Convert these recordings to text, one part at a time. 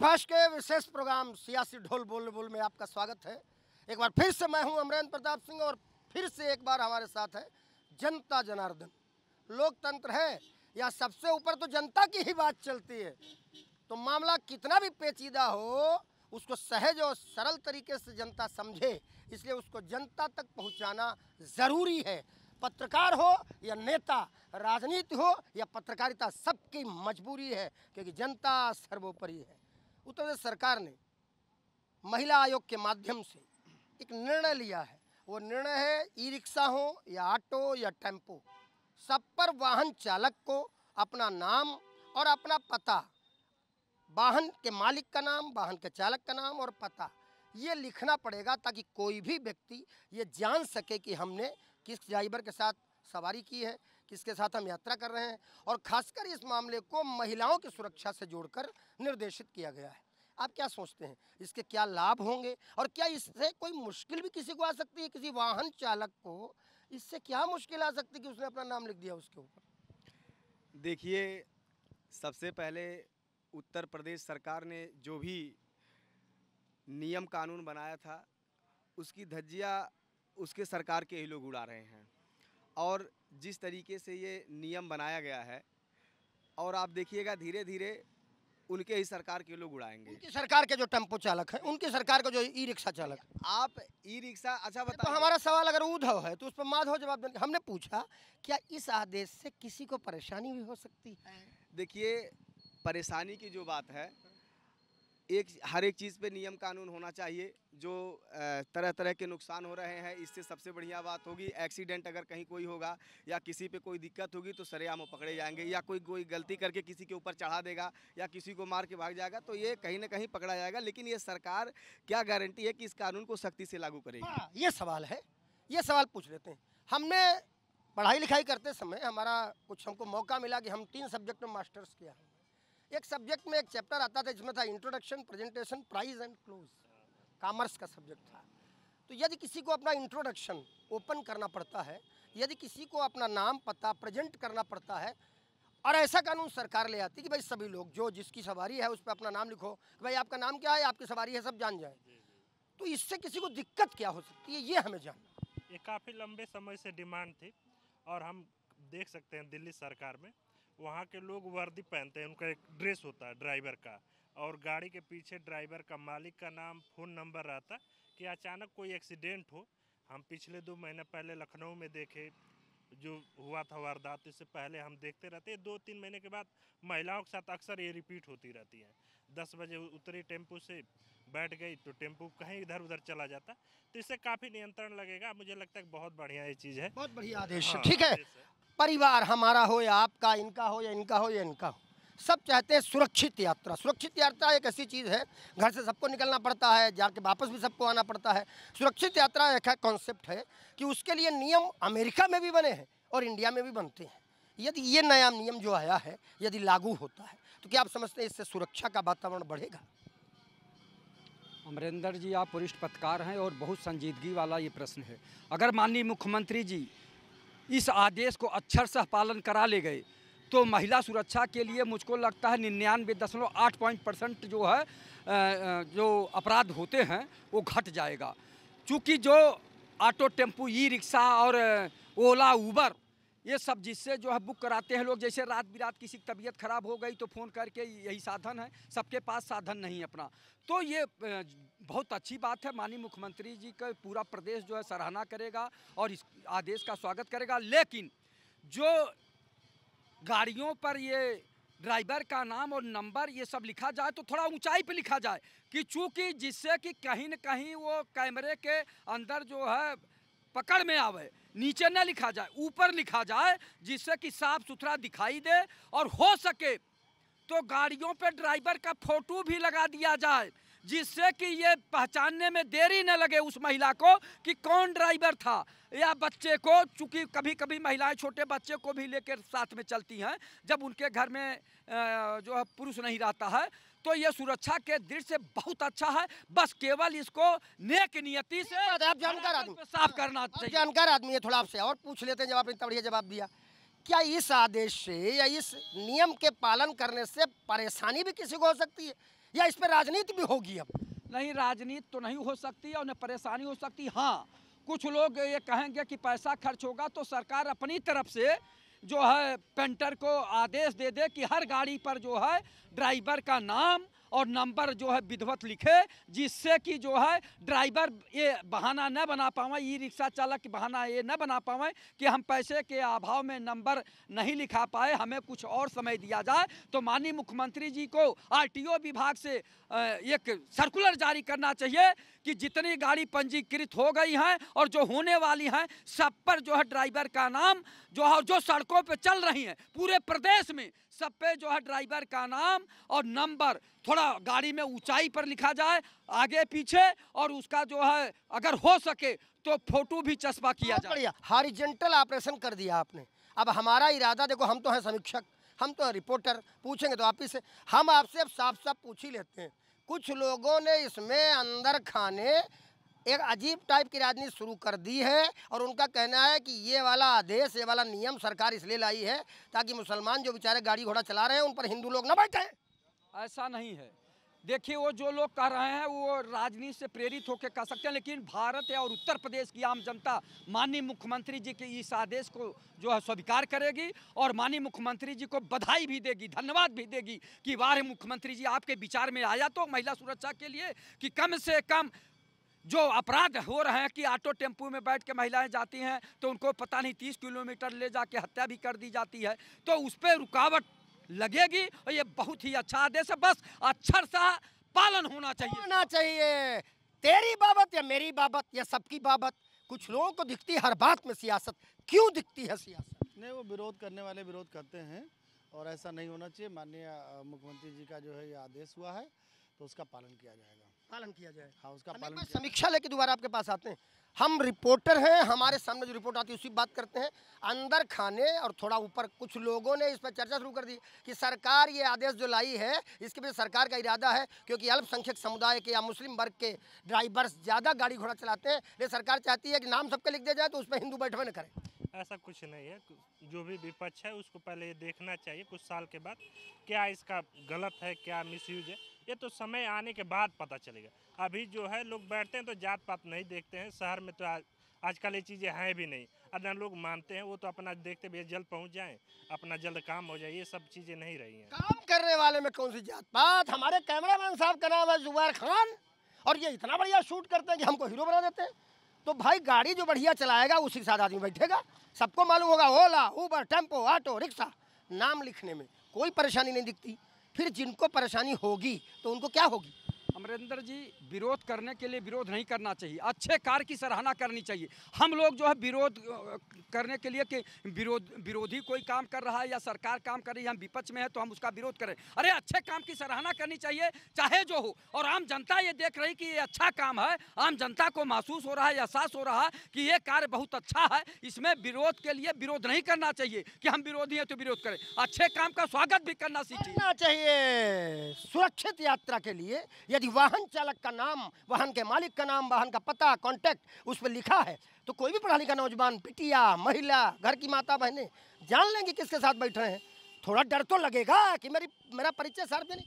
Superfast के विशेष programme सियासी ढोल बोल बोल में आपका स्वागत है। एक बार फिर से मैं हूं अमरेंद्र प्रताप सिंह और फिर से एक बार हमारे साथ है जनता जनार्दन। लोकतंत्र है या सबसे ऊपर तो जनता की ही बात चलती है, तो मामला कितना भी पेचीदा हो उसको सहज और सरल तरीके से जनता समझे, इसलिए उसको जनता तक पहुंचाना ज़रूरी है। पत्रकार हो या नेता, राजनीति हो या पत्रकारिता, सबकी मजबूरी है क्योंकि जनता सर्वोपरि है। उत्तर प्रदेश सरकार ने महिला आयोग के माध्यम से एक निर्णय लिया है। वो निर्णय है ई रिक्शा हो या ऑटो या टेम्पो, सब पर वाहन चालक को अपना नाम और अपना पता, वाहन के मालिक का नाम, वाहन के चालक का नाम और पता ये लिखना पड़ेगा ताकि कोई भी व्यक्ति ये जान सके कि हमने किस ड्राइवर के साथ सवारी की है, किसके साथ हम यात्रा कर रहे हैं। और खासकर इस मामले को महिलाओं की सुरक्षा से जोड़कर निर्देशित किया गया है। आप क्या सोचते हैं, इसके क्या लाभ होंगे और क्या इससे कोई मुश्किल भी किसी को आ सकती है? किसी वाहन चालक को इससे क्या मुश्किल आ सकती है कि उसने अपना नाम लिख दिया उसके ऊपर? देखिए, सबसे पहले उत्तर प्रदेश सरकार ने जो भी नियम कानून बनाया था उसकी धज्जियाँ उसके सरकार के ही लोग उड़ा रहे हैं। और जिस तरीके से ये नियम बनाया गया है और आप देखिएगा धीरे धीरे उनके ही सरकार के लोग उड़ाएंगे। उनकी सरकार के जो टेम्पो चालक हैं, उनकी सरकार का जो ई रिक्शा चालक है। आप ई रिक्शा अच्छा तो बताइए। हमारा सवाल अगर उद्धव है तो उस पर माधव जवाब देंगे। हमने पूछा क्या इस आदेश से किसी को परेशानी भी हो सकती है? देखिए, परेशानी की जो बात है, हर एक चीज़ पे नियम कानून होना चाहिए। जो तरह तरह के नुकसान हो रहे हैं, इससे सबसे बढ़िया बात होगी एक्सीडेंट अगर कहीं कोई होगा या किसी पे कोई दिक्कत होगी तो सरेआम वो पकड़े जाएंगे, या कोई गलती करके किसी के ऊपर चढ़ा देगा या किसी को मार के भाग जाएगा तो ये कहीं ना कहीं पकड़ा जाएगा। लेकिन ये सरकार क्या गारंटी है कि इस कानून को सख्ती से लागू करेगी? ये सवाल है, ये सवाल पूछ लेते हैं। हमने पढ़ाई लिखाई करते समय हमको मौका मिला कि हम 3 सब्जेक्ट में मास्टर्स किया है। एक सब्जेक्ट में एक चैप्टर आता था जिसमें था introduction, presentation, prize and close. Commerce का सब्जेक्ट था। तो यदि किसी को अपना इंट्रोडक्शन ओपन करना पड़ता है, यदि किसी को अपना नाम पता प्रेजेंट करना पड़ता है और ऐसा कानून सरकार ले आती कि भाई सभी लोग जो जिसकी सवारी है उस पर अपना नाम लिखो, भाई आपका नाम क्या है, आपकी सवारी है, सब जान जाए, तो इससे किसी को दिक्कत क्या हो सकती है ये हमें जानना। ये काफ़ी लंबे समय से डिमांड थी और हम देख सकते हैं दिल्ली सरकार में वहाँ के लोग वर्दी पहनते हैं, उनका एक ड्रेस होता है ड्राइवर का, और गाड़ी के पीछे ड्राइवर का मालिक का नाम, फ़ोन नंबर रहता कि अचानक कोई एक्सीडेंट हो। हम पिछले 2 महीने पहले लखनऊ में देखे जो हुआ था वारदात, इससे पहले हम देखते रहते हैं। 2-3 महीने के बाद महिलाओं के साथ अक्सर ये रिपीट होती रहती है। 10 बजे उतरी टेम्पो से, बैठ गई तो टेम्पो कहीं इधर उधर चला जाता, तो इससे काफ़ी नियंत्रण लगेगा। मुझे लगता है बहुत बढ़िया ये चीज़ है, बहुत बढ़िया आदेश है। हाँ, ठीक है, परिवार हमारा हो या आपका, इनका हो या इनका हो या इनका हो, सब चाहते हैं सुरक्षित यात्रा। सुरक्षित यात्रा एक ऐसी चीज़ है, घर से सबको निकलना पड़ता है, जाके वापस भी सबको आना पड़ता है। सुरक्षित यात्रा एक कॉन्सेप्ट है कि उसके लिए नियम अमेरिका में भी बने हैं और इंडिया में भी बनते हैं। यदि ये नया नियम जो आया है यदि लागू होता है तो क्या आप समझते हैं इससे सुरक्षा का वातावरण बढ़ेगा? अमरेंद्र जी, आप वरिष्ठ पत्रकार हैं और बहुत संजीदगी वाला ये प्रश्न है। अगर माननीय मुख्यमंत्री जी इस आदेश को अक्षरशः पालन करा ले गए तो महिला सुरक्षा के लिए मुझको लगता है 99.8% जो है जो अपराध होते हैं वो घट जाएगा। चूँकि जो ऑटो, टेम्पो, ई रिक्शा और ओला, उबर ये सब जिससे जो है बुक कराते हैं लोग, जैसे रात बिरात किसी की तबीयत खराब हो गई तो फ़ोन करके, यही साधन है, सबके पास साधन नहीं अपना, तो ये बहुत अच्छी बात है। माननीय मुख्यमंत्री जी का पूरा प्रदेश जो है सराहना करेगा और इस आदेश का स्वागत करेगा। लेकिन जो गाड़ियों पर ये ड्राइवर का नाम और नंबर ये सब लिखा जाए तो थोड़ा ऊंचाई पे लिखा जाए कि चूँकि जिससे कि कहीं न कहीं वो कैमरे के अंदर जो है पकड़ में आवे। नीचे न लिखा जाए, ऊपर लिखा जाए जिससे कि साफ सुथरा दिखाई दे, और हो सके तो गाड़ियों पे ड्राइवर का फोटो भी लगा दिया जाए जिससे कि ये पहचानने में देरी न लगे उस महिला को कि कौन ड्राइवर था, या बच्चे को, चूँकि कभी कभी महिलाएं छोटे बच्चे को भी लेकर साथ में चलती हैं जब उनके घर में जो है पुरुष नहीं रहता है, तो ये सुरक्षा के दृष्टि से बहुत अच्छा है। बस केवल इसको नेक नियति से आप जानकार आदमी, साफ करना चाहिए। जानकार आदमी है, थोड़ा आपसे और पूछ लेते हैं जब आपने इतना बढ़िया जवाब दिया। क्या इस आदेश से या इस नियम के पालन करने से परेशानी भी किसी को हो सकती है? या इस पर राजनीति भी होगी अब? नहीं, राजनीति तो नहीं हो सकती और न परेशानी हो सकती। हाँ, कुछ लोग ये कहेंगे कि पैसा खर्च होगा तो सरकार अपनी तरफ से जो है पेंटर को आदेश दे दे कि हर गाड़ी पर जो है ड्राइवर का नाम और नंबर जो है विधिवत लिखे, जिससे कि जो है ड्राइवर ये बहाना न बना पावे, ई रिक्शा चालक बहाना ये न बना पावे कि हम पैसे के अभाव में नंबर नहीं लिखा पाए, हमें कुछ और समय दिया जाए। तो माननीय मुख्यमंत्री जी को आरटीओ विभाग से एक सर्कुलर जारी करना चाहिए कि जितनी गाड़ी पंजीकृत हो गई हैं और जो होने वाली हैं सब पर जो है ड्राइवर का नाम जो है, जो सड़कों पे चल रही हैं पूरे प्रदेश में सब पे जो है ड्राइवर का नाम और नंबर थोड़ा गाड़ी में ऊंचाई पर लिखा जाए आगे पीछे, और उसका जो है अगर हो सके तो फोटो भी चस्पा किया जाए। बढ़िया, हॉरिजॉन्टल ऑपरेशन कर दिया आपने। अब हमारा इरादा देखो, हम तो हैं समीक्षक, हम तो हैं रिपोर्टर, पूछेंगे तो आप ही से। हम आपसे अब साफ साफ पूछ ही लेते हैं। कुछ लोगों ने इसमें अंदर खाने एक अजीब टाइप की राजनीति शुरू कर दी है और उनका कहना है कि ये वाला आदेश, ये वाला नियम सरकार इसलिए लाई है ताकि मुसलमान जो बेचारे गाड़ी घोड़ा चला रहे हैं उन पर हिंदू लोग ना बैठे। ऐसा नहीं है। देखिए, वो जो लोग कह रहे हैं वो राजनीति से प्रेरित होकर कह सकते हैं, लेकिन भारत और उत्तर प्रदेश की आम जनता माननीय मुख्यमंत्री जी के इस आदेश को जो है स्वीकार करेगी और माननीय मुख्यमंत्री जी को बधाई भी देगी, धन्यवाद भी देगी कि वाह मुख्यमंत्री जी आपके विचार में आया तो महिला सुरक्षा के लिए कि कम से कम जो अपराध हो रहे हैं कि ऑटो टेम्पो में बैठ के महिलाएं जाती हैं तो उनको पता नहीं 30 किलोमीटर ले जाके हत्या भी कर दी जाती है, तो उस पर रुकावट लगेगी। और ये बहुत ही अच्छा आदेश है, बस अक्षर सा पालन होना चाहिए। तेरी बाबत या मेरी बाबत या सबकी बाबत, कुछ लोगों को दिखती है हर बात में सियासत। क्यों दिखती है सियासत? नहीं, वो विरोध करने वाले विरोध करते हैं और ऐसा नहीं होना चाहिए। माननीय मुख्यमंत्री जी का जो है ये आदेश हुआ है तो उसका पालन किया जाएगा। पालन किया जाए। हाँ, उसका हम पालन एक बार किया समीक्षा लेके दोबारा आपके पास आते हैं। हम रिपोर्टर हैं, हमारे सामने जो रिपोर्ट आती है उसी बात करते हैं। अंदर खाने और थोड़ा ऊपर कुछ लोगों ने इस पर चर्चा शुरू कर दी कि सरकार ये आदेश जो लाई है इसके पीछे सरकार का इरादा है क्योंकि अल्पसंख्यक समुदाय के या मुस्लिम वर्ग के ड्राइवर्स ज़्यादा गाड़ी घोड़ा चलाते हैं, इसलिए सरकार चाहती है कि नाम सबके लिख दिया जाए तो उस पर हिंदू बैठवे न करें। ऐसा कुछ नहीं है। जो भी विपक्ष है उसको पहले ये देखना चाहिए कुछ साल के बाद क्या इसका गलत है, क्या मिसयूज है, ये तो समय आने के बाद पता चलेगा। अभी जो है लोग बैठते हैं तो जात पात नहीं देखते हैं। शहर में तो आजकल ये चीज़ें हैं भी नहीं, अदर लोग मानते हैं, वो तो अपना देखते भी जल्द पहुंच जाएं, अपना जल्द काम हो जाए, ये सब चीज़ें नहीं रही हैं। काम करने वाले में कौन सी जात पात? हमारे कैमरामैन साहब का नाम है जुबैर खान और ये इतना बढ़िया शूट करते हैं कि हमको हीरो बना देते हैं। तो भाई गाड़ी जो बढ़िया चलाएगा उसी के साथ आदमी बैठेगा। सबको मालूम होगा ओला, उबर, टेम्पो, ऑटो रिक्शा, नाम लिखने में कोई परेशानी नहीं दिखती। फिर जिनको परेशानी होगी तो उनको क्या होगी? अमरिंदर जी, विरोध करने के लिए विरोध नहीं करना चाहिए, अच्छे कार्य की सराहना करनी चाहिए। हम लोग जो है विरोध करने के लिए कि विरोधी कोई काम कर रहा है या सरकार काम कर रही है, हम विपक्ष में है तो हम उसका विरोध करें। अरे अच्छे काम की सराहना करनी चाहिए चाहे जो हो। और आम जनता ये देख रही कि ये अच्छा काम है, आम जनता को महसूस हो रहा है, एहसास हो रहा है कि ये कार्य बहुत अच्छा है। इसमें विरोध के लिए विरोध नहीं करना चाहिए कि हम विरोधी हैं तो विरोध करें। अच्छे काम का स्वागत भी करना चाहिए। सुरक्षित यात्रा के लिए यदि वाहन चालक का नाम, वाहन के मालिक का नाम, वाहन का पता, कांटेक्ट उस पर लिखा है तो कोई भी पढ़ा लिखा नौजवान, बिटिया, महिला, घर की माता बहनें जान लेंगे किसके साथ बैठ रहे हैं। थोड़ा डर तो लगेगा कि मेरा परिचय सार्वजनिक।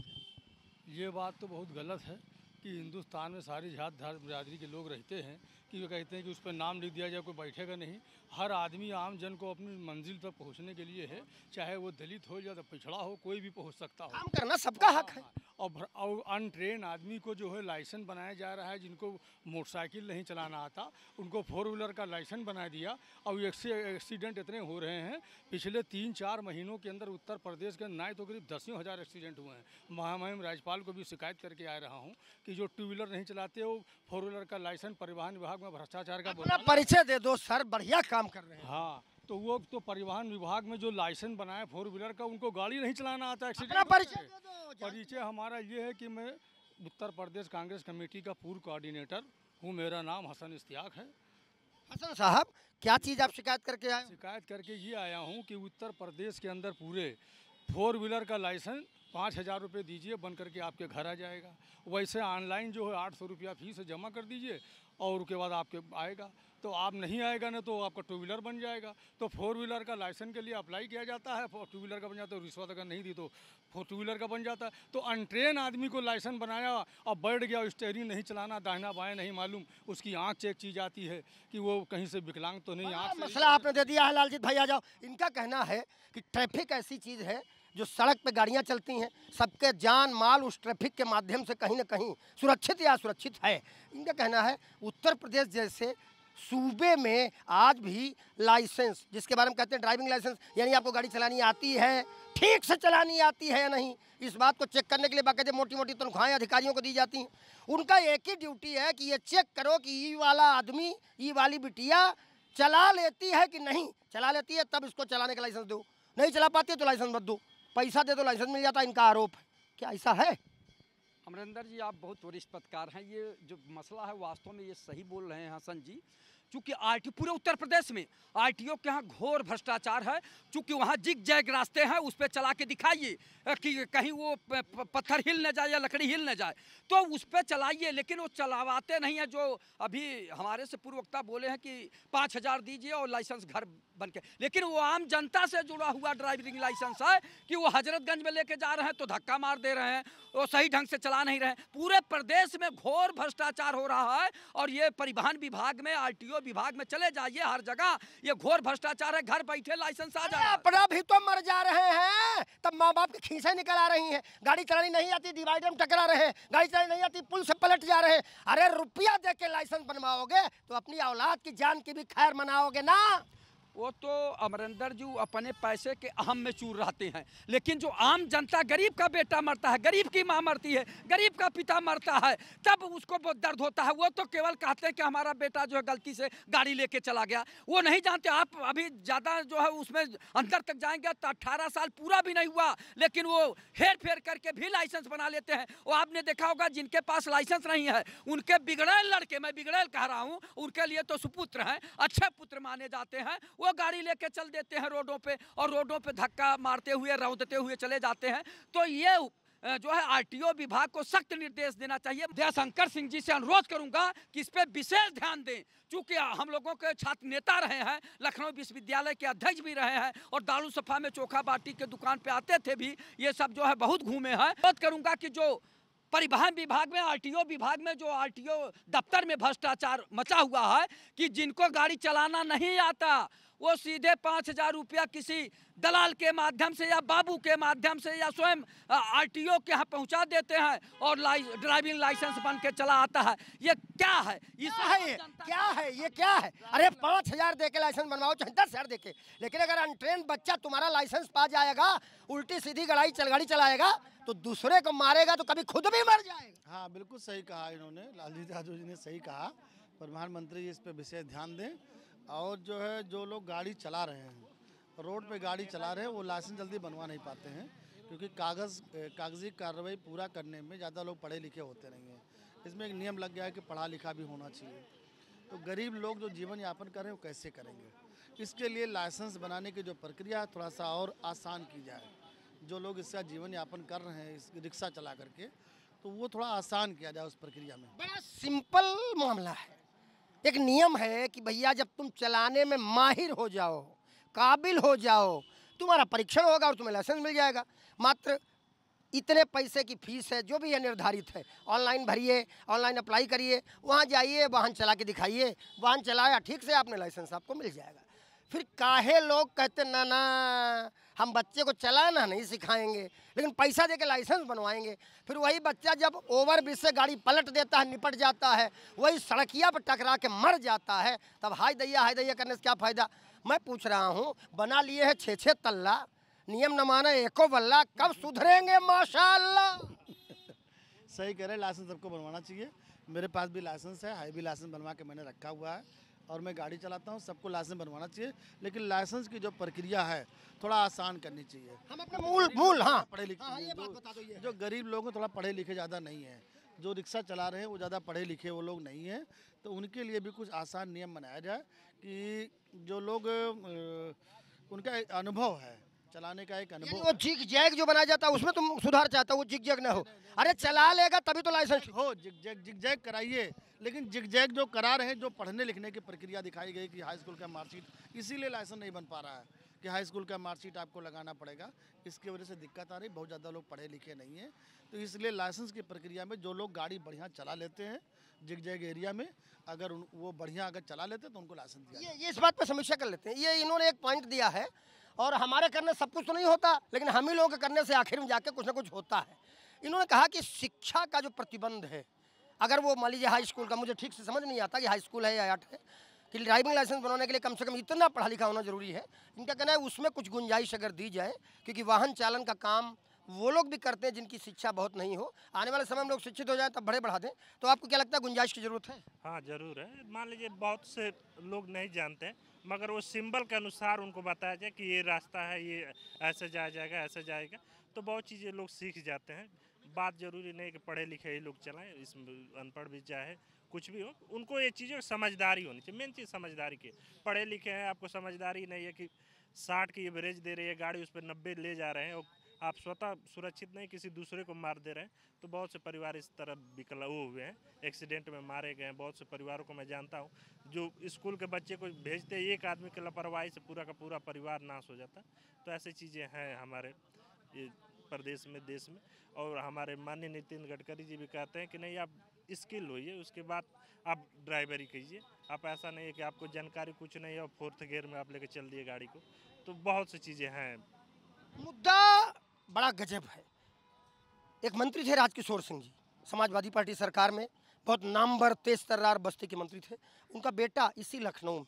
ये बात तो बहुत गलत है कि हिंदुस्तान में सारी जात धर्म बिरादरी के लोग रहते हैं कि वे कहते हैं कि उस पर नाम लिख दिया जाए, कोई बैठेगा नहीं। हर आदमी आम जन को अपनी मंजिल तक पहुंचने के लिए है, चाहे वो दलित हो या तो पिछड़ा हो, कोई भी पहुंच सकता हो। काम करना सबका हक है। और अनट्रेन आदमी को जो है लाइसेंस बनाया जा रहा है, जिनको मोटरसाइकिल नहीं चलाना आता उनको 4 व्हीलर का लाइसेंस बना दिया। और एक्सीडेंट इतने हो रहे हैं, पिछले 3-4 महीनों के अंदर उत्तर प्रदेश के अंदर तो करीब 10,000 एक्सीडेंट हुए हैं। मैं राज्यपाल को भी शिकायत करके आ रहा हूँ कि जो 2 व्हीलर नहीं चलाते वो 4 व्हीलर का लाइसेंस परिवहन विभाग में भ्रष्टाचार का अपना परिचय दे दो सर, बढ़िया काम कर रहे हैं। हाँ, तो वो तो परिवहन विभाग में जो लाइसेंस बनाया 4 व्हीलर का, उनको गाड़ी नहीं चलाना आता। परिचय हमारा ये है कि मैं उत्तर प्रदेश कांग्रेस कमेटी का पूर्व कोऑर्डिनेटर हूँ। मेरा नाम हसन इश्तियाक है। हसन साहब, क्या चीज़ आप शिकायत करके आए? शिकायत करके ये आया हूँ कि उत्तर प्रदेश के अंदर पूरे 4 व्हीलर का लाइसेंस 5,000 रुपये दीजिए, बन करके आपके घर आ जाएगा। वैसे ऑनलाइन जो है 800 रुपया फीस जमा कर दीजिए और उसके बाद आपके आएगा। तो आप नहीं आएगा ना तो आपका टू व्हीलर बन जाएगा। तो फोर व्हीलर का लाइसेंस के लिए अप्लाई किया जाता है, टू व्हीलर का बन जाता है। रिश्वत अगर नहीं दी तो टू व्हीलर का बन जाता है। तो अनट्रेन आदमी को लाइसेंस बनाया और बैठ गया, स्टीयरिंग नहीं चलाना, दाहिना बाएं नहीं मालूम, उसकी आँख चेक की जाती है कि वो कहीं से विकलांग तो नहीं। आँख मसला आपने दे दिया है लालजीत भाई, आ जाओ। इनका कहना है कि ट्रैफिक ऐसी चीज़ है जो सड़क पे गाड़ियां चलती हैं, सबके जान माल उस ट्रैफिक के माध्यम से कहीं ना कहीं सुरक्षित या असुरक्षित है। इनका कहना है उत्तर प्रदेश जैसे सूबे में आज भी लाइसेंस, जिसके बारे में कहते हैं ड्राइविंग लाइसेंस, यानी आपको गाड़ी चलानी आती है, ठीक से चलानी आती है या नहीं, इस बात को चेक करने के लिए बाकायदे मोटी मोटी तनख्वाहें अधिकारियों को दी जाती हैं। उनका एक ही ड्यूटी है कि ये चेक करो कि ई वाला आदमी, ई वाली बिटिया चला लेती है कि नहीं। चला लेती है तब इसको चलाने का लाइसेंस दो, नहीं चला पाती है तो लाइसेंस मत दो, पैसा दे दो लाइसेंस मिल जाता है। इनका आरोप है, क्या ऐसा है? अमरिंदर जी, आप बहुत वरिष्ठ पत्रकार हैं। ये जो मसला है वास्तव में ये सही बोल रहे हैं हसन जी, चूँकि आरटीओ पूरे उत्तर प्रदेश में आरटीओ के यहाँ घोर भ्रष्टाचार है। चूँकि वहाँ जिग जैग रास्ते हैं, उस पर चला के दिखाइए कि कहीं वो पत्थर हिल न जाए या लकड़ी हिल न जाए, तो उस पर चलाइए, लेकिन वो चलावाते नहीं हैं। जो अभी हमारे से पूर्व वक्ता बोले हैं कि 5,000 दीजिए और लाइसेंस घर बन के, लेकिन वो आम जनता से जुड़ा हुआ ड्राइविंग लाइसेंस है कि वो हजरतगंज में लेके जा रहे हैं तो धक्का मार दे रहे हैं, वो सही ढंग से चला नहीं रहे हैं। पूरे प्रदेश में घोर भ्रष्टाचार हो रहा है और ये परिवहन विभाग में, आरटीओ विभाग में चले जाइए, हर जगह ये घोर भ्रष्टाचार है। घर बैठे लाइसेंस आ जाए, अपना भी तो मर जा रहे हैं, तब माँ बाप की खींचे निकल आ रही हैं। गाड़ी चलानी नहीं आती, डिवाइडर में टकरा रहे हैं, गाड़ी चलानी नहीं आती, पुल से पलट जा रहे हैं। अरे रुपया दे के लाइसेंस बनवाओगे तो अपनी औलाद की जान की भी खैर मनाओगे ना। वो तो अमरिंदर जी अपने पैसे के अहम में चूर रहते हैं, लेकिन जो आम जनता, गरीब का बेटा मरता है, गरीब की माँ मरती है, गरीब का पिता मरता है, तब उसको बहुत दर्द होता है। वो तो केवल कहते हैं कि हमारा बेटा जो है गलती से गाड़ी लेके चला गया, वो नहीं जानते। आप अभी ज़्यादा जो है उसमें अंदर तक जाएंगे तो 18 साल पूरा भी नहीं हुआ, लेकिन वो हेर फेर करके भी लाइसेंस बना लेते हैं। वो आपने देखा होगा जिनके पास लाइसेंस नहीं है, उनके बिगड़ैल लड़के, मैं बिगड़ैल कह रहा हूँ, उनके लिए तो सुपुत्र हैं, अच्छे पुत्र माने जाते हैं, वो गाड़ी लेके चल देते हैं रोडों पे और रोडों पे धक्का मारते हुए, रौंदते हुए चले जाते हैं। तो ये जो है आरटीओ विभाग को सख्त निर्देश देना चाहिए। जयशंकर सिंह जी से अनुरोध करूंगा कि इस पे विशेष ध्यान दें, चूंकि हम लोगों के छात्र नेता रहे हैं, लखनऊ विश्वविद्यालय के अध्यक्ष भी रहे हैं और दारुसफा में चोखा बाटी के दुकान पे आते थे भी, ये सब जो है बहुत घूमे हैं। अनुरोध करूंगा कि जो परिवहन विभाग में, आरटीओ विभाग में, जो आरटीओ दफ्तर में भ्रष्टाचार मचा हुआ है कि जिनको गाड़ी चलाना नहीं आता वो सीधे 5,000 रुपया किसी दलाल के माध्यम से या बाबू के माध्यम से या स्वयं आरटीओ के यहाँ पहुँचा देते हैं और ड्राइविंग लाइसेंस बन के चला आता है। ये क्या है? ये क्या है? अरे 5,000 दे के लाइसेंस बनवाओ, चाहे 10,000 दे के, लेकिन अगर अनट्रेन बच्चा तुम्हारा लाइसेंस पा जाएगा, उल्टी सीधी गाड़ी चलाएगा तो दूसरे को मारेगा तो कभी खुद भी मर जाएगा। हाँ, बिल्कुल सही कहा इन्होंने, लालजी यादव जी ने सही कहा। प्रधानमंत्री जी इस पर विशेष ध्यान दें और जो है जो लोग गाड़ी चला रहे हैं, रोड पे गाड़ी चला रहे हैं, वो लाइसेंस जल्दी बनवा नहीं पाते हैं क्योंकि कागजी कार्रवाई पूरा करने में ज़्यादा लोग पढ़े लिखे होते नहीं हैं। इसमें एक नियम लग गया है कि पढ़ा लिखा भी होना चाहिए। तो गरीब लोग जो जीवन यापन कर रहे हैं वो कैसे करेंगे? इसके लिए लाइसेंस बनाने की जो प्रक्रिया है थोड़ा सा और आसान की जाए। जो लोग इसका जीवन यापन कर रहे हैं इस रिक्शा चला करके, तो वो थोड़ा आसान किया जाए उस प्रक्रिया में। बड़ा सिंपल मामला है। एक नियम है कि भैया जब तुम चलाने में माहिर हो जाओ, काबिल हो जाओ, तुम्हारा परीक्षण होगा और तुम्हें लाइसेंस मिल जाएगा। मात्र इतने पैसे की फीस है, जो भी है निर्धारित है, ऑनलाइन भरिए, ऑनलाइन अप्लाई करिए, वहाँ जाइए, वाहन चला के दिखाइए, वाहन चलाया ठीक से, आपने लाइसेंस आपको मिल जाएगा। फिर काहे लोग कहते ना ना हम बच्चे को चलाना नहीं सिखाएंगे लेकिन पैसा दे के लाइसेंस बनवाएंगे। फिर वही बच्चा जब ओवर ब्रिज से गाड़ी पलट देता है, निपट जाता है, वही सड़किया पर टकरा के मर जाता है, तब हाय दैया करने से क्या फ़ायदा? मैं पूछ रहा हूँ, बना लिए हैं 6-6 तल्ला, नियम न माने एको बल्ला, कब सुधरेंगे माशाअल्लाह? सही कह रहे, लाइसेंस सबको बनवाना चाहिए। मेरे पास भी लाइसेंस है, हाईवे लाइसेंस बनवा के मैंने रखा हुआ है और मैं गाड़ी चलाता हूँ। सबको लाइसेंस बनवाना चाहिए, लेकिन लाइसेंस की जो प्रक्रिया है थोड़ा आसान करनी चाहिए। हम अपने मूल हाँ पढ़े लिखे जो गरीब लोग हैं, थोड़ा पढ़े लिखे ज़्यादा नहीं है, जो रिक्शा चला रहे हैं वो ज़्यादा पढ़े लिखे वो लोग नहीं हैं, तो उनके लिए भी कुछ आसान नियम बनाया जाए कि जो लोग उनका अनुभव है, चलाने का एक यानी अनुभव वो जिग जैग जो बनाया जाता है उसमें तुम सुधार चाहता हो, वो जिग जैग ना हो। अरे चला लेगा तभी तो लाइसेंस। हो जिग जैग कराइए, लेकिन जिग जैग जो करा रहे हैं, जो पढ़ने लिखने की प्रक्रिया दिखाई गई कि हाई स्कूल का मार्कशीट, इसीलिए लाइसेंस नहीं बन पा रहा है कि हाई स्कूल का मार्कशीट आपको लगाना पड़ेगा। इसकी वजह से दिक्कत आ रही, बहुत ज़्यादा लोग पढ़े लिखे नहीं हैं, तो इसलिए लाइसेंस की प्रक्रिया में जो लोग गाड़ी बढ़िया चला लेते हैं जिग जैग एरिया में, अगर वो बढ़िया अगर चला लेते तो उनको लाइसेंस दिया ये इस बात पर समीक्षा कर लेते हैं। ये इन्होंने एक पॉइंट दिया है, और हमारे करने सब कुछ तो नहीं होता, लेकिन हम ही लोगों के करने से आखिर में जाके कुछ ना कुछ होता है। इन्होंने कहा कि शिक्षा का जो प्रतिबंध है, अगर वो मान लीजिए हाई स्कूल का, मुझे ठीक से समझ नहीं आता कि हाई स्कूल है या 8 है, कि ड्राइविंग लाइसेंस बनाने के लिए कम से कम इतना पढ़ा लिखा होना जरूरी है। इनका कहना है उसमें कुछ गुंजाइश अगर दी जाए, क्योंकि वाहन चालन का काम वो लोग भी करते हैं जिनकी शिक्षा बहुत नहीं हो। आने वाले समय में लोग शिक्षित हो जाएं तब बड़े बढ़ा दें। तो आपको क्या लगता है गुंजाइश की ज़रूरत है? हाँ ज़रूर है। मान लीजिए बहुत से लोग नहीं जानते हैं, मगर वो सिंबल के अनुसार उनको बताया जाए कि ये रास्ता है, ये ऐसे जाया जाएगा, ऐसे जाएगा, तो बहुत चीज़ें लोग सीख जाते हैं। बात ज़रूरी नहीं कि पढ़े लिखे ही लोग चलाएं, इसमें अनपढ़ भी चाहे कुछ भी हो, उनको ये चीज़ें समझदारी होनी चाहिए। मेन चीज़ समझदारी की। पढ़े लिखे हैं, आपको समझदारी नहीं है कि 60 की एवरेज दे रही है गाड़ी, उस पर 90 ले जा रहे हैं, और आप स्वतः सुरक्षित नहीं किसी दूसरे को मार दे रहे हैं, तो बहुत से परिवार इस तरह विकला वो हुए हैं, एक्सीडेंट में मारे गए हैं। बहुत से परिवारों को मैं जानता हूँ जो स्कूल के बच्चे को भेजते एक आदमी की लापरवाही से पूरा का पूरा परिवार नाश हो जाता। तो ऐसी चीज़ें हैं हमारे ये प्रदेश में, देश में। और हमारे माननीय नितिन गडकरी जी भी कहते हैं कि नहीं, आप स्किल होइए, उसके बाद आप ड्राइवरी कीजिए। आप ऐसा नहीं है कि आपको जानकारी कुछ नहीं है और 4th गियर में आप लेके चल दिए गाड़ी को। तो बहुत सी चीज़ें हैं। मुद्दा बड़ा गजब है। एक मंत्री थे राजकिशोर सिंह जी, समाजवादी पार्टी सरकार में बहुत नामवर तेज तर्रार बस्ती के मंत्री थे। उनका बेटा इसी लखनऊ में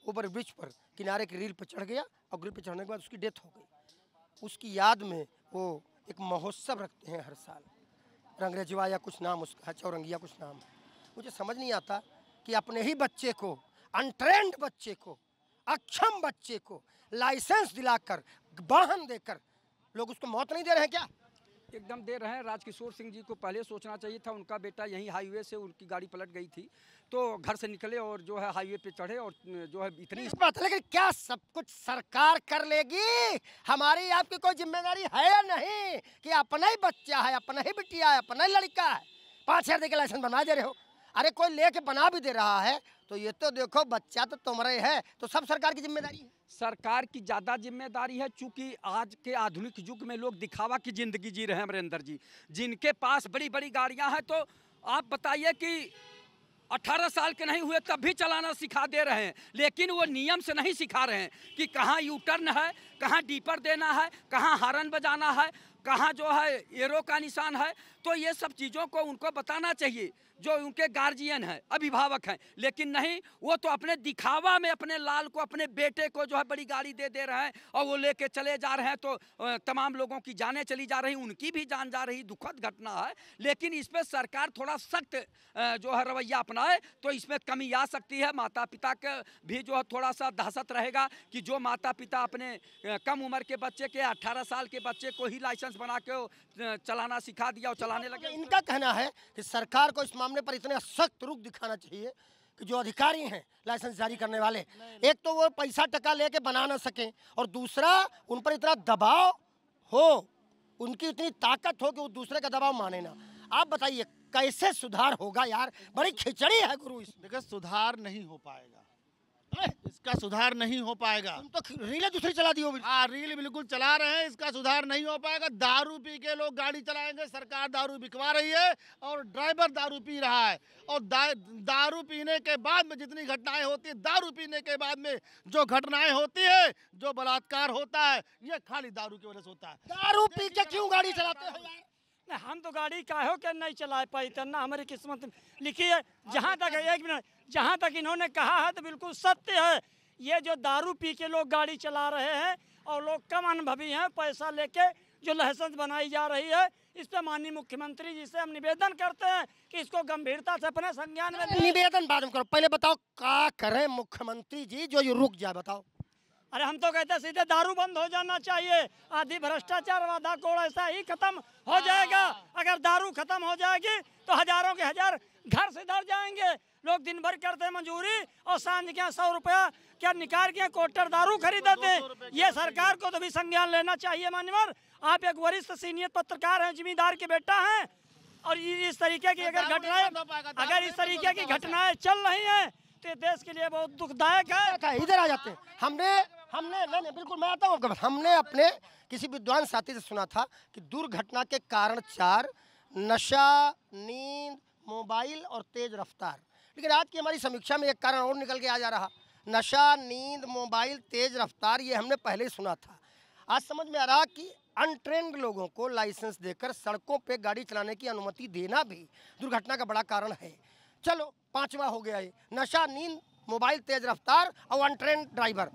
ओवर ब्रिज पर किनारे की रील पर चढ़ गया, और ग्रिल पर चढ़ने के बाद उसकी डेथ हो गई। उसकी याद में वो एक महोत्सव रखते हैं हर साल, रंगरेजवा या कुछ नाम उसका है, चौरंगिया कुछ नाम है। मुझे समझ नहीं आता कि अपने ही बच्चे को, अनट्रेंड बच्चे को, अक्षम बच्चे को लाइसेंस दिलाकर, वाहन देकर लोग उसको मौत नहीं दे रहे हैं क्या? एकदम दे रहे हैं। राजकिशोर सिंह जी को पहले सोचना चाहिए था। उनका बेटा यहीं हाईवे से, उनकी गाड़ी पलट गई थी, तो घर से निकले और जो है हाईवे पे चढ़े, और जो है इतनी इस बात है, लेकिन क्या सब कुछ सरकार कर लेगी? हमारी आपकी कोई जिम्मेदारी है या नहीं कि अपना ही बच्चा है, अपना ही बिटिया है, अपना ही लड़का है, 5,000 दे के लाइसेंस बना दे रहे हो? अरे कोई लेके बना भी दे रहा है तो ये तो देखो बच्चा तो तुम्हारे है, तो सब सरकार की जिम्मेदारी है। सरकार की ज़्यादा जिम्मेदारी है, चूँकि आज के आधुनिक युग में लोग दिखावा की ज़िंदगी जी रहे हैं। अमरिंदर जी, जिनके पास बड़ी बड़ी गाड़ियां हैं, तो आप बताइए कि 18 साल के नहीं हुए तब भी चलाना सिखा दे रहे हैं, लेकिन वो नियम से नहीं सिखा रहे हैं कि कहाँ यू टर्न है, कहाँ डीपर देना है, कहाँ हॉर्न बजाना है, कहाँ जो है एरो का निशान है। तो ये सब चीज़ों को उनको बताना चाहिए, जो उनके गार्जियन हैं, अभिभावक हैं। लेकिन नहीं, वो तो अपने दिखावा में अपने लाल को, अपने बेटे को जो है बड़ी गाड़ी दे दे रहे हैं, और वो लेके चले जा रहे हैं, तो तमाम लोगों की जानें चली जा रही, उनकी भी जान जा रही। दुखद घटना है, लेकिन इस पर सरकार थोड़ा सख्त जो है रवैया अपनाए तो इसमें कमी आ सकती है। माता पिता के भी जो है थोड़ा सा दहशत रहेगा कि जो माता पिता अपने कम उम्र के बच्चे के, 18 साल के बच्चे को ही लाइसेंस बना के चलाना सिखा दिया और चलाने लगे। इनका कहना है कि सरकार को इस मामले पर इतने सख्त रुख दिखाना चाहिए कि जो अधिकारी हैं लाइसेंस जारी करने वाले, एक तो वो पैसा टका लेके बना ना सकें, और दूसरा उन पर इतना दबाव हो, उनकी इतनी ताकत हो कि वो दूसरे का दबाव माने ना। आप बताइए कैसे सुधार होगा यार? बड़ी खिचड़ी है गुरु। देखिए सुधार नहीं हो पाएगा, इसका सुधार नहीं हो पाएगा। तुम तो रीलें दूसरी चला दी हो। हाँ, रील बिल्कुल चला रहे हैं, इसका सुधार नहीं हो पाएगा। दारू पी के लोग गाड़ी चलाएंगे, सरकार दारू बिकवा रही है और ड्राइवर दारू पी रहा है, और दारू पीने के बाद में जितनी घटनाएं होती है, दारू पीने के बाद में जो घटनाएं होती है, जो बलात्कार होता है, ये खाली दारू की वजह से होता है। दारू पी के क्यों गाड़ी चलाते हो यार? हम तो गाड़ी काहो के नहीं चला पाई, इतना हमारी किस्मत लिखी है। जहाँ तक एक मिनट, जहाँ तक इन्होंने कहा है तो बिल्कुल सत्य है। ये जो दारू पी के लोग गाड़ी चला रहे हैं और लोग कम अनुभवी हैं, पैसा लेके जो लाइसेंस बनाई जा रही है, इस पर माननीय मुख्यमंत्री जी से हम निवेदन करते हैं कि इसको गंभीरता से अपने संज्ञान में। निवेदन बाद में करो, पहले बताओ क्या करें मुख्यमंत्री जी जो ये रुक जाए, बताओ। अरे हम तो कहते हैं सीधे दारू बंद हो जाना चाहिए, आदि भ्रष्टाचार आधा कोड़ ऐसा ही खत्म हो जाएगा। अगर दारू खत्म हो जाएगी तो हजारों के हजार घर सुधर जाएंगे। लोग दिन भर करते हैं मजदूरी और सांझ के 100 रुपया क्या निकाल के कोटर दारू खरीदते हैं। ये सरकार को तो भी संज्ञान लेना चाहिए। मान्यवर, आप एक वरिष्ठ सीनियर पत्रकार हैं, जिम्मेदार के बेटा हैं, और इस तरीके की अगर इस तरीके की घटनाएं चल रही हैं तो ये देश के लिए बहुत दुखदायक है। इधर आ जाते हैं। हमने नहीं बिल्कुल, मैं आता हूँ आपके पास। हमने अपने किसी विद्वान साथी से सुना था कि दुर्घटना के कारण 4 नशा, नींद, मोबाइल और तेज रफ्तार। लेकिन आज की हमारी समीक्षा में एक कारण और निकल के आ जा रहा, नशा, नींद, मोबाइल, तेज रफ्तार, ये हमने पहले ही सुना था। आज समझ में आ रहा कि अनट्रेंड लोगों को लाइसेंस देकर सड़कों पे गाड़ी चलाने की अनुमति देना भी दुर्घटना का बड़ा कारण है। चलो 5वां हो गया ये, नशा, नींद, मोबाइल, तेज रफ्तार और अनट्रेंड ड्राइवर।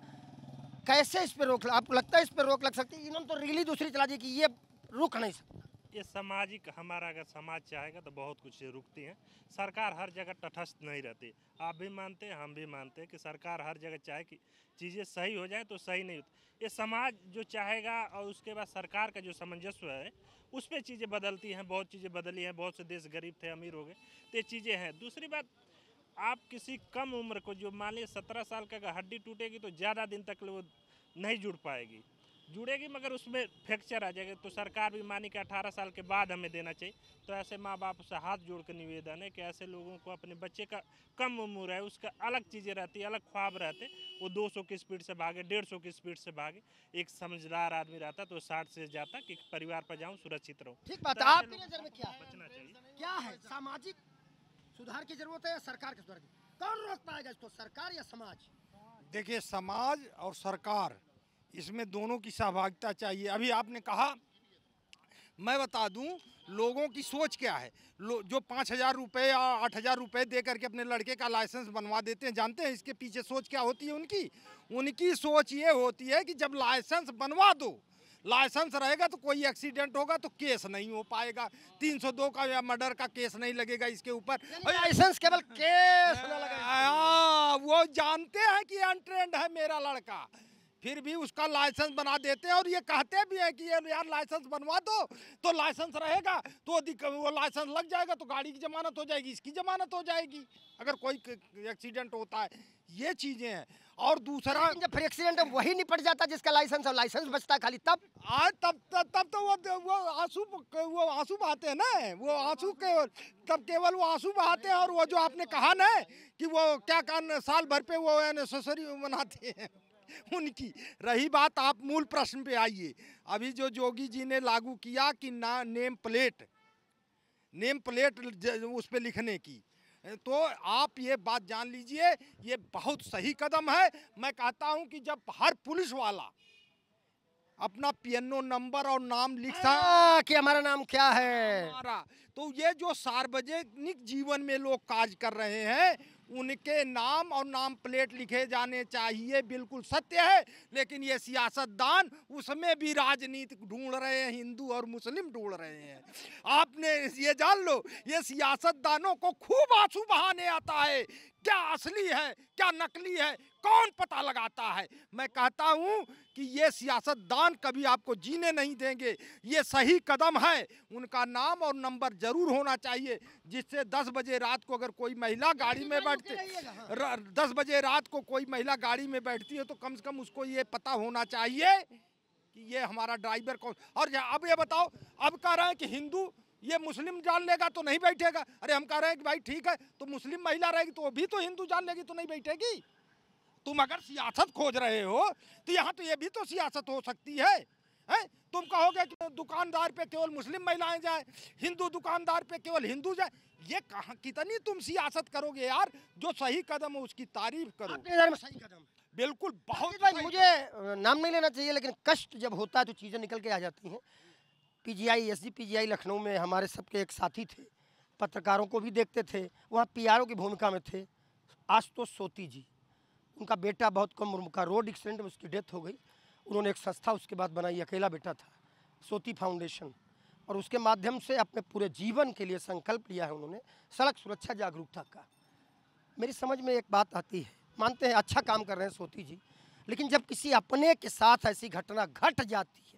कैसे इस पे रोक, आपको लगता है इस पे रोक लग सकती है? इन्होंने तो रीली दूसरी चला दी कि ये रुक नहीं सकता। ये सामाजिक, हमारा अगर समाज चाहेगा तो बहुत कुछ रुकती है। सरकार हर जगह तटस्थ नहीं रहती। आप भी मानते हैं, हम भी मानते हैं कि सरकार हर जगह चाहे कि चीज़ें सही हो जाए तो सही नहीं होती। ये समाज जो चाहेगा और उसके बाद सरकार का जो सामंजस्य है उस पर चीज़ें बदलती हैं। बहुत चीज़ें बदली हैं, बहुत से देश गरीब थे, अमीर हो गए, तो ये चीज़ें हैं। दूसरी बात, आप किसी कम उम्र को, जो मान लीजिए 17 साल का अगर हड्डी टूटेगी तो ज़्यादा दिन तक वो नहीं जुड़ पाएगी, जुड़ेगी मगर उसमें फ्रैक्चर आ जाएगा। तो सरकार भी मानी कि 18 साल के बाद हमें देना चाहिए। तो ऐसे माँ बाप से हाथ जोड़ कर निवेदन है कि ऐसे लोगों को, अपने बच्चे का कम उम्र है, उसका अलग चीज़ें रहती है, अलग ख्वाब रहते, वो 200 की स्पीड से भागे, 150 की स्पीड से भागे। एक समझदार आदमी रहता तो 60 से जाता कि परिवार पर जाऊँ, सुरक्षित रहूँ। ठीक बात है। तो ऐसे आपकी लोगों नजर में को क्या है? बचना चाहिए। क्या है, सामाजिक सुधार की जरूरत है या सरकार के सुधार की? कौन रोक पाएगा इसको, सरकार या समाज? देखिए, समाज और सरकार, इसमें दोनों की सहभागिता चाहिए। अभी आपने कहा, मैं बता दूं लोगों की सोच क्या है। जो 5,000 रुपये या 8,000 रुपये दे करके अपने लड़के का लाइसेंस बनवा देते हैं, जानते हैं इसके पीछे सोच क्या होती है उनकी सोच ये होती है कि जब लाइसेंस बनवा दो, लाइसेंस रहेगा तो कोई एक्सीडेंट होगा तो केस नहीं हो पाएगा, 302 का या मर्डर का केस नहीं लगेगा इसके ऊपर। लाइसेंस केवल केस न लगे। वो जानते हैं कि अनट्रेंड है मेरा लड़का, फिर भी उसका लाइसेंस बना देते हैं और ये कहते भी है कि ये यार लाइसेंस बनवा दो, तो लाइसेंस रहेगा तो वो लाइसेंस लग जाएगा तो गाड़ी की जमानत हो जाएगी, इसकी जमानत हो जाएगी अगर कोई एक्सीडेंट होता है। ये चीजें हैं। और दूसरा, जब फिर एक्सीडेंट वही निपट जाता जिसका लाइसेंस, और लाइसेंस बचता है खाली तब तब तो वो आंसू बहाते हैं ना, वो आंसू केवल वो आंसू बहाते हैं। और वो जो आपने कहा ना कि वो क्या कान साल भर पे वो एनेसेसरी बनाते हैं, उनकी रही बात। आप मूल प्रश्न पे आइए। अभी जो योगी जी ने लागू किया कि ना नेम प्लेट उस पे लिखने की, तो आप ये बात जान लीजिए, ये बहुत सही कदम है। मैं कहता हूं कि जब हर पुलिस वाला अपना पीएनओ नंबर और नाम लिख कि हमारा नाम क्या है, तो ये जो सार्वजनिक जीवन में लोग कार्य कर रहे हैं उनके नाम और नाम प्लेट लिखे जाने चाहिए, बिल्कुल सत्य है। लेकिन ये सियासतदान उसमें भी राजनीति ढूंढ रहे हैं, हिंदू और मुस्लिम ढूंढ रहे हैं। आपने ये जान लो, ये सियासतदानों को खूब आंसू बहाने आता है, क्या असली है क्या नकली है कौन पता लगाता है। मैं कहता हूं कि ये सियासतदान कभी आपको जीने नहीं देंगे। ये सही कदम है, उनका नाम और नंबर जरूर होना चाहिए, जिससे 10 बजे रात को अगर कोई महिला गाड़ी में 10 बजे रात को कोई महिला गाड़ी में बैठती है तो कम से कम उसको ये पता होना चाहिए कि ये हमारा ड्राइवर कौन। और अब ये बताओ, अब कह रहे हैं कि हिंदू ये मुस्लिम जान लेगा तो नहीं बैठेगा। अरे हम कह रहे हैं कि भाई ठीक है, तो मुस्लिम महिला रहेगी तो वो भी तो हिंदू जान लेगी तो नहीं बैठेगी। तुम अगर सियासत खोज रहे हो तो यहाँ तो ये भी तो सियासत हो सकती है, तुम कहोगे कि दुकानदार पे केवल मुस्लिम महिलाएं जाए, हिंदू दुकानदार पे केवल हिंदू जाए। ये कहाँ, कितनी तुम सियासत करोगे यार। जो सही कदम है उसकी तारीफ करो। आपके नजर में सही कदम बिल्कुल बहुत भाई, मुझे नाम नहीं लेना चाहिए, लेकिन कष्ट जब होता है तो चीज़ें निकल के आ जाती हैं। पीजीआई एसजीपीजीआई लखनऊ में हमारे सबके एक साथी थे, पत्रकारों को भी देखते थे, वहाँ पीआरओ की भूमिका में थे, आशुतोष सोती जी। उनका बेटा बहुत कम उम्र का रोड एक्सीडेंट में उसकी डेथ हो गई। उन्होंने एक संस्था उसके बाद बनाई, अकेला बेटा था, सोती फाउंडेशन, और उसके माध्यम से अपने पूरे जीवन के लिए संकल्प लिया है उन्होंने सड़क सुरक्षा जागरूकता का। मेरी समझ में एक बात आती है, मानते हैं अच्छा काम कर रहे हैं सोती जी, लेकिन जब किसी अपने के साथ ऐसी घटना घट जाती है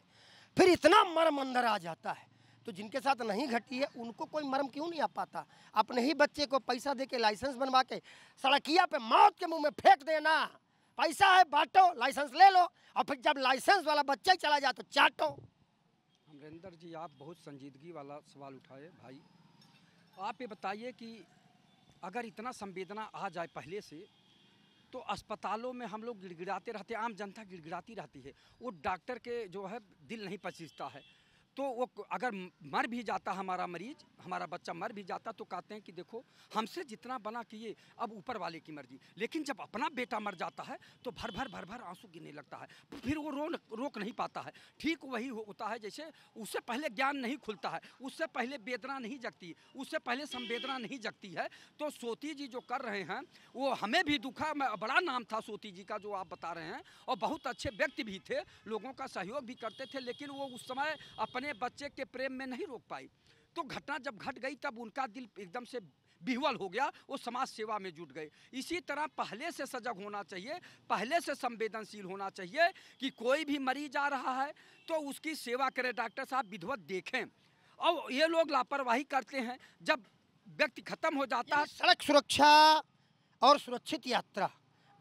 फिर इतना मर्म अंदर आ जाता है तो जिनके साथ नहीं घटी है उनको कोई मर्म क्यों नहीं आ पाता? अपने ही बच्चे को पैसा दे के लाइसेंस बनवा के सड़किया पे मौत के मुंह में फेंक देना। पैसा है बांटो, लाइसेंस ले लो, और फिर जब लाइसेंस वाला बच्चा ही चला जाए तो चाटो। अमरेंद्र जी, आप बहुत संजीदगी वाला सवाल उठाए भाई। आप ये बताइए कि अगर इतना संवेदना आ जाए पहले से, तो अस्पतालों में हम लोग गिड़गिड़ाते रहते, आम जनता गिड़गिड़ाती रहती है, वो डॉक्टर के जो है दिल नहीं पसीजता है। तो वो अगर मर भी जाता हमारा मरीज, हमारा बच्चा मर भी जाता, तो कहते हैं कि देखो हमसे जितना बना किए, अब ऊपर वाले की मर्जी। लेकिन जब अपना बेटा मर जाता है तो भर भर आंसू गिरने लगता है, फिर वो रोक नहीं पाता है। ठीक वही होता है जैसे उससे पहले ज्ञान नहीं खुलता है, उससे पहले वेदना नहीं जगती, उससे पहले संवेदना नहीं जगती है। तो सोती जी जो कर रहे हैं वो हमें भी दुखा, बड़ा नाम था सोती जी का जो आप बता रहे हैं, और बहुत अच्छे व्यक्ति भी थे, लोगों का सहयोग भी करते थे, लेकिन वो उस समय अपने बच्चे के प्रेम में नहीं रोक पाई। तो घटना जब घट गई तब उनका दिल एकदम से विह्वल हो गया, वो समाज सेवा में जुट गए। इसी तरह पहले से सजग होना चाहिए, पहले से संवेदनशील होना चाहिए कि कोई भी मरीज आ रहा है तो उसकी सेवा करें, डॉक्टर साहब विधिवत देखें। और ये लोग लापरवाही करते हैं, जब व्यक्ति खत्म हो जाता है। सड़क सुरक्षा और सुरक्षित यात्रा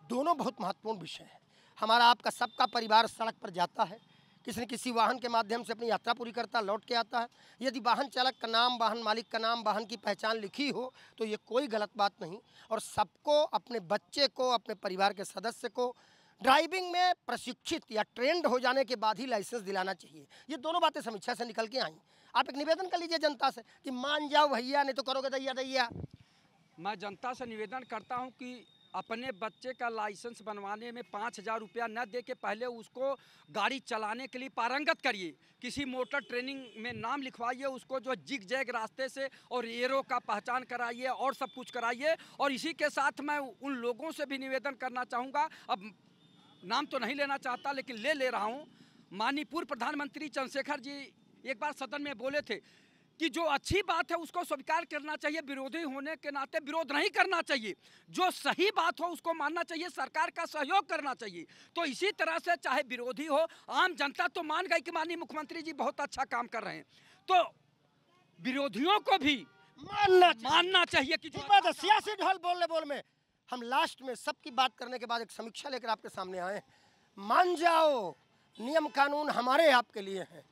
दोनों बहुत महत्वपूर्ण विषय हैं। हमारा आपका सबका परिवार सड़क पर जाता है, किसी न किसी वाहन के माध्यम से अपनी यात्रा पूरी करता, लौट के आता है। यदि वाहन चालक का नाम, वाहन मालिक का नाम, वाहन की पहचान लिखी हो तो ये कोई गलत बात नहीं। और सबको, अपने बच्चे को, अपने परिवार के सदस्य को ड्राइविंग में प्रशिक्षित या ट्रेंड हो जाने के बाद ही लाइसेंस दिलाना चाहिए। ये दोनों बातें समीक्षा से निकल के आई। आप एक निवेदन कर लीजिए जनता से कि मान जाओ भैया, नहीं तो करोगे दैया दैया। मैं जनता से निवेदन करता हूं कि अपने बच्चे का लाइसेंस बनवाने में 5,000 रुपया न दे के पहले उसको गाड़ी चलाने के लिए पारंगत करिए। किसी मोटर ट्रेनिंग में नाम लिखवाइए, उसको जो जिग जैग रास्ते से और एरो का पहचान कराइए और सब कुछ कराइए। और इसी के साथ मैं उन लोगों से भी निवेदन करना चाहूँगा, अब नाम तो नहीं लेना चाहता लेकिन ले रहा हूँ। माननीय पूर्व प्रधानमंत्री चंद्रशेखर जी एक बार सदन में बोले थे कि जो अच्छी बात है उसको स्वीकार करना चाहिए, विरोधी होने के नाते विरोध नहीं करना चाहिए, जो सही बात हो उसको मानना चाहिए, सरकार का सहयोग करना चाहिए। तो इसी तरह से चाहे विरोधी हो, आम जनता तो मान गई कि माननीय मुख्यमंत्री जी बहुत अच्छा काम कर रहे हैं, तो विरोधियों को भी मानना चाहिए कि सियासी ढोल बोल में हम लास्ट में सबकी बात करने के बाद एक समीक्षा लेकर आपके सामने आए। मान जाओ, नियम कानून हमारे आपके लिए हैं।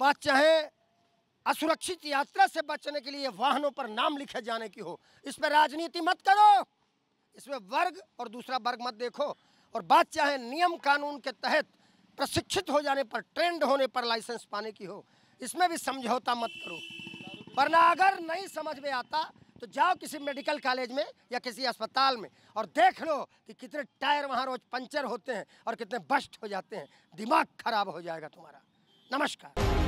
बात चाहे असुरक्षित यात्रा से बचने के लिए वाहनों पर नाम लिखे जाने की हो, इस पर राजनीति मत करो, इसमें वर्ग और दूसरा वर्ग मत देखो। और बात चाहे नियम कानून के तहत प्रशिक्षित हो जाने पर, ट्रेंड होने पर लाइसेंस पाने की हो, इसमें भी समझौता मत करो। वरना अगर नहीं समझ में आता तो जाओ किसी मेडिकल कॉलेज में या किसी अस्पताल में और देख लो कि कितने टायर वहाँ रोज पंचर होते हैं और कितने बस्ट हो जाते हैं। दिमाग खराब हो जाएगा तुम्हारा। नमस्कार।